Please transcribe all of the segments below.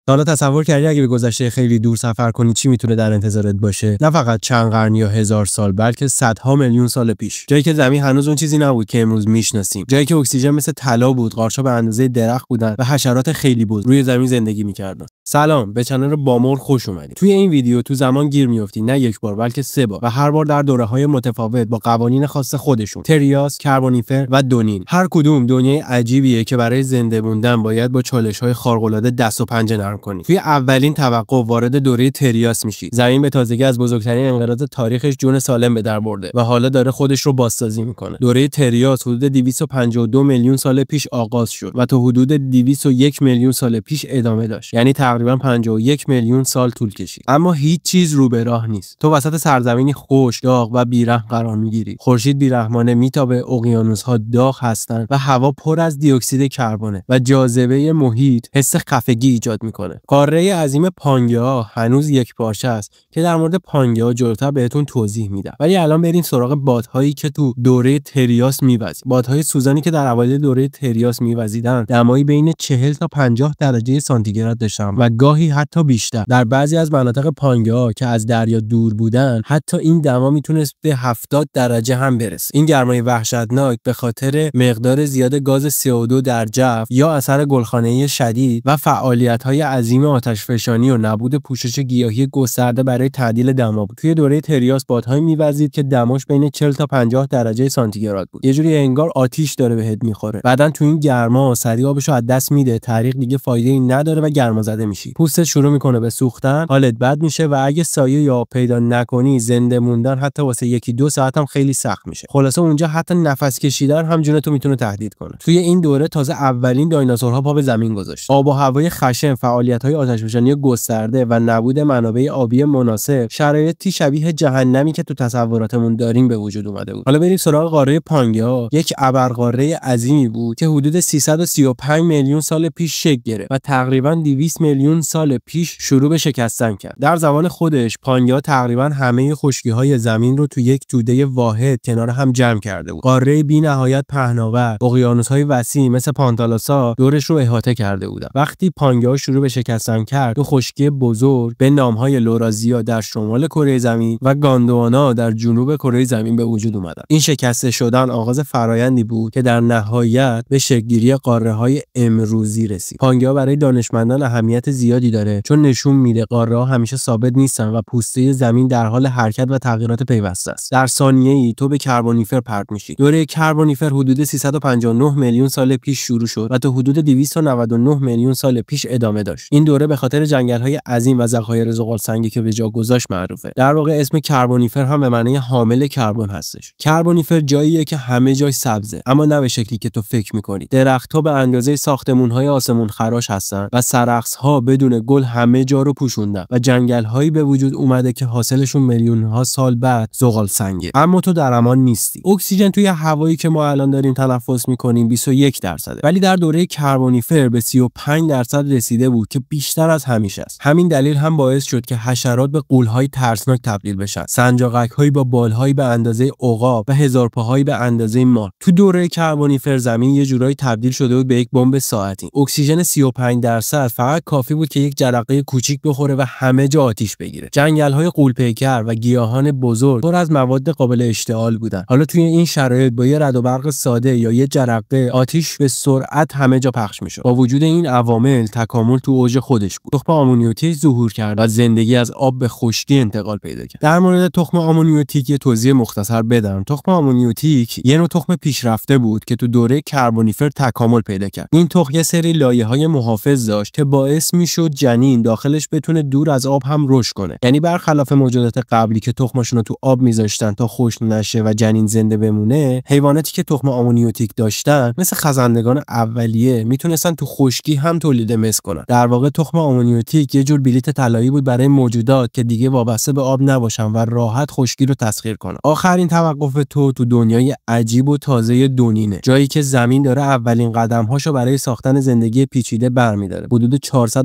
حالا تصور کردی اگه به گذشته خیلی دور سفر کنی چی میتونه در انتظارت باشه؟ نه فقط چند قرن یا هزار سال، بلکه صدها میلیون سال پیش. جایی که زمین هنوز اون چیزی نبود که امروز میشناسیم. جایی که اکسیژن مثل طلا بود، قارچ‌ها به اندازه درخت بودن و حشرات خیلی بود روی زمین زندگی میکردن. سلام، به کانال بامور خوش اومدید. توی این ویدیو تو زمان گیر میافتی، نه یک بار بلکه 3 بار، و هر بار در دوره‌های متفاوت با قوانین خاص خودشون. تریاس، کربونیفر و دونین. هر کدوم دنیای عجیبیه که برای زنده موندن باید با چالش‌های خارق‌العاده دست و پنجه نرم کنی. توی اولین توقع وارد دوره تریاس میشی. زمین به تازگی از بزرگترین انقراض تاریخش جون سالم به در برده و حالا داره خودش رو بازسازی میکنه. دوره تریاس حدود 252 میلیون سال پیش آغاز شد و تا حدود 201 میلیون سال پیش ادامه داشت. یعنی تقریبا 51 میلیون سال طول کشید. اما هیچ چیز رو به راه نیست. تو وسط سرزمینی خشک، داغ و بیرحم قرار میگیری. خورشید بیرحمانه میتابه، اقیانوس‌ها داغ هستن و هوا پر از دی اکسید کربونه و جاذبه محیط حس خفگی ایجاد میکنه. قاره عظیم پانگئا هنوز یک پارچه است که در مورد پانگئا جلوتر بهتون توضیح میدم. ولی الان بریم سراغ بادهایی که تو دوره تریاس میوزید. بادهای سوزانی که در اوایل دوره تریاس میوزیدن دمایی بین 40 تا 50 درجه سانتیگراد داشتن و گاهی حتی بیشتر. در بعضی از مناطق پانگئا که از دریا دور بودن حتی این دما میتونست به 70 درجه هم برسه. این گرمای وحشتناک به خاطر مقدار زیاد گاز CO2 در جو یا اثر گلخانه‌ای شدید و فعالیت‌های عظیم آتشفشانی و نبود پوشش گیاهی گسترده برای تعدیل دما بود. توی دوره تریاس بادهایی میوزید که دماش بین 40 تا 50 درجه سانتیگراد بود. یه جوری انگار آتیش داره بهت میخوره. بعدن تو این گرما سریع آبشو از دست میده، طریق دیگه فایده‌ای نداره و گرمازده میشی. پوستت شروع میکنه به سوختن، حالت بد میشه و اگه سایه یا پیدا نکنی زنده موندن حتی واسه 1-2 ساعت هم خیلی سخت میشه. خلاصه اونجا حتی نفس کشیدن هم جونتو میتونه تهدید کنه. توی این دوره تازه اولین دایناسورها پا به زمین گذاشت. آب و هوای خشن، فعالیت‌های آتشفشانی گسترده و نبود منابع آبی مناسب شرایطی شبیه جهنمی که تو تصوراتمون داریم به وجود اومده بود. حالا بریم سراغ قاره پانگئا. یک ابرقاره عظیمی بود که حدود 335 میلیون سال پیش شکل گرفت و تقریبا 200 میلیون سال پیش شروع به شکستن کرد. در زمان خودش پانگئا تقریبا همه خشکی‌های زمین رو تو یک توده واحد کنار هم جمع کرده بود. قاره بی‌نهایت پهناور، اقیانوس‌های وسیع مثل پانتالاسا دورش رو احاطه کرده بودند. وقتی پانگئا شروع به شکستن کرد، دو خشکی بزرگ به نام‌های لورازیا در شمال کره زمین و گاندوانا در جنوب کره زمین به وجود اومدند. این شکسته شدن آغاز فرایندی بود که در نهایت به شکل‌گیری قاره‌های امروزی رسید. پانگئا برای دانشمندان اهمیت زیادی داره چون نشون میده قاره‌ها همیشه ثابت نیستن و پوسته زمین در حال حرکت و تغییرات پیوسته است. در ثانیه‌ای تو به کربونیفر پرت میشی. دوره کربونیفر حدود 359 میلیون سال پیش شروع شد و تا حدود 299 میلیون سال پیش ادامه داشت. این دوره به خاطر جنگل‌های عظیم و ذخایر زغال‌سنگی که به جا گذاشت معروفه. در واقع اسم کربونیفر هم به معنی حامل کربن هستش. کربونیفر جاییه که همه جای سبزه، اما نه به شکلی که تو فکر می‌کنی. درخت‌ها به اندازه ساختمون‌های آسمون خراش هستن و سرخس‌ها بدون گل همه جا رو پوشوندن و جنگل‌هایی به وجود اومده که حاصلشون میلیون‌ها سال بعد زغال‌سنگه. اما تو در امان نیستی. اکسیژن توی هوایی که ما الان داریم تنفس می‌کنیم 21%، ولی در دوره کربونیفر به 35% رسیده بود که بیشتر از همیشه است. همین دلیل هم باعث شد که حشرات به غول‌های ترسناک تبدیل بشن. سنجاقک‌هایی با بال‌هایی به اندازه عقاب و هزارپاهایی به اندازه مار. تو دوره کربونیفر زمین یه جورایی تبدیل شده بود به یک بمب ساعتی. اکسیژن 35% فقط کافی بود که یک جرقه کوچیک بخوره و همه جا آتیش بگیره. جنگل‌های غول‌پیکر و گیاهان بزرگ پر از مواد قابل اشتعال بودن. حالا توی این شرایط با یه رعد و برق ساده یا یه جرقه آتیش به سرعت همه جا پخش میشد. با وجود این عوامل تکامل تو اوج خودش بود. تخم آمونیوتیک ظهور کرد و زندگی از آب به خشکی انتقال پیدا کرد. در مورد تخم آمونیوتیک یه توضیح مختصر بدم. تخم آمونیوتیک یه نوع تخم پیشرفته بود که تو دوره کربونیفر تکامل پیدا کرد. این تخم یه سری لایه‌های محافظ داشت که باعث میشد جنین داخلش بتونه دور از آب هم رشد کنه. یعنی برخلاف موجودات قبلی که تخمشون رو تو آب میذاشتن تا خشک نشه و جنین زنده بمونه، حیواناتی که تخم آمونیوتیک داشتن مثل خزندگان اولیه میتونستن تو خشکی هم تولید مثل کنن. در واقع تخم آمونیوتیک یه جور بلیت طلایی بود برای موجودات که دیگه وابسته به آب نباشن و راحت خشکی رو تسخیر کنن. آخرین توقف تو دنیای عجیب و تازه دونینه، جایی که زمین داره اولین قدم‌هاشو برای ساختن زندگی پیچیده برمی‌داره. حدود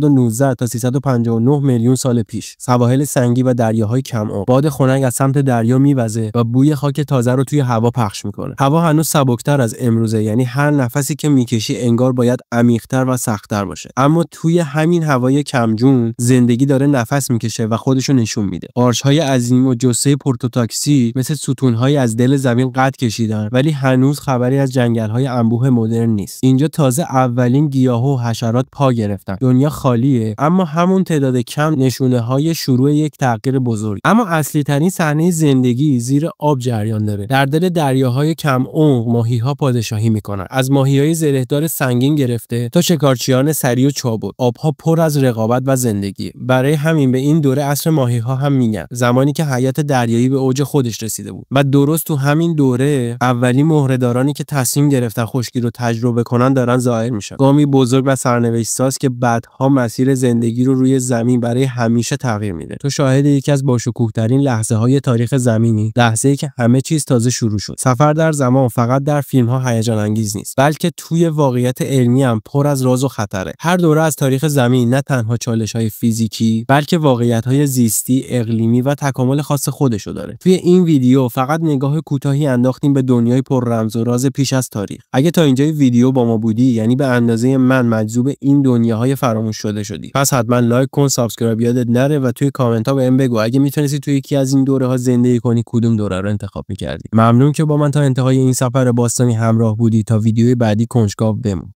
319 تا 359 میلیون سال پیش. سواحل سنگی و دریاهای کم آب. باد خنک از سمت دریا میوزه و بوی خاک تازه رو توی هوا پخش میکنه. هوا هنوز سبکتر از امروزه، یعنی هر نفسی که میکشی انگار باید عمیق‌تر و سخت‌تر باشه. اما توی همین هوای کمجون زندگی داره نفس میکشه و خودشو نشون میده. قارچ‌های عظیم و جثه پورتوتاکسی مثل ستون‌های از دل زمین قد کشیدن، ولی هنوز خبری از جنگل‌های انبوه مدرن نیست. اینجا تازه اولین گیاها و حشرات پا گرفتن. دنیا خالیه، اما همون تعداد کم نشونه‌های شروع یک تغییر بزرگ. اما اصلی ترین صحنه زندگی زیر آب جریان داره. در دل دریاهای کم عمق ماهی‌ها پادشاهی میکنن. از ماهی‌های زرهدار سنگین گرفته تا شکارچیان سریع و چابک. آبها پر از رقابت و زندگی. برای همین به این دوره عصر ماهی‌ها هم میگن. زمانی که حیات دریایی به اوج خودش رسیده بود. و درست تو همین دوره اولین مهره‌دارانی که تصمیم گرفتن خشکی رو تجربه کنن دارن ظاهر میشن. گامی بزرگ و سرنوشت‌ساز که بعدها مسیر زندگی رو روی زمین برای همیشه تغییر میده. تو شاهد یکی از باشکوه‌ترین لحظه‌های تاریخ زمینی، لحظه‌ای که همه چیز تازه شروع شد. سفر در زمان فقط در فیلم‌ها هیجان انگیز نیست، بلکه توی واقعیت علمی هم پر از راز و خطره. هر دوره از تاریخ زمین نه تنها چالش‌های فیزیکی، بلکه واقعیت‌های زیستی، اقلیمی و تکامل خاص خودشو داره. توی این ویدیو فقط نگاه کوتاهی انداختیم به دنیای پر رمز و راز پیش از تاریخ. اگه تا اینجای ویدیو با ما بودی، یعنی به اندازه من مجذوب این دنیاهای فراموش شده شدی. پس حتما لایک کن، سابسکرایب یادت نره و توی کامنت ها بهم بگو اگه میتونستی توی یکی از این دوره‌ها زندگی کنی کدوم دوره رو انتخاب می‌کردی. ممنون که با من تا انتهای این سفر باستانی همراه بودی. تا ویدیوی بعدی کنجکاو بمون.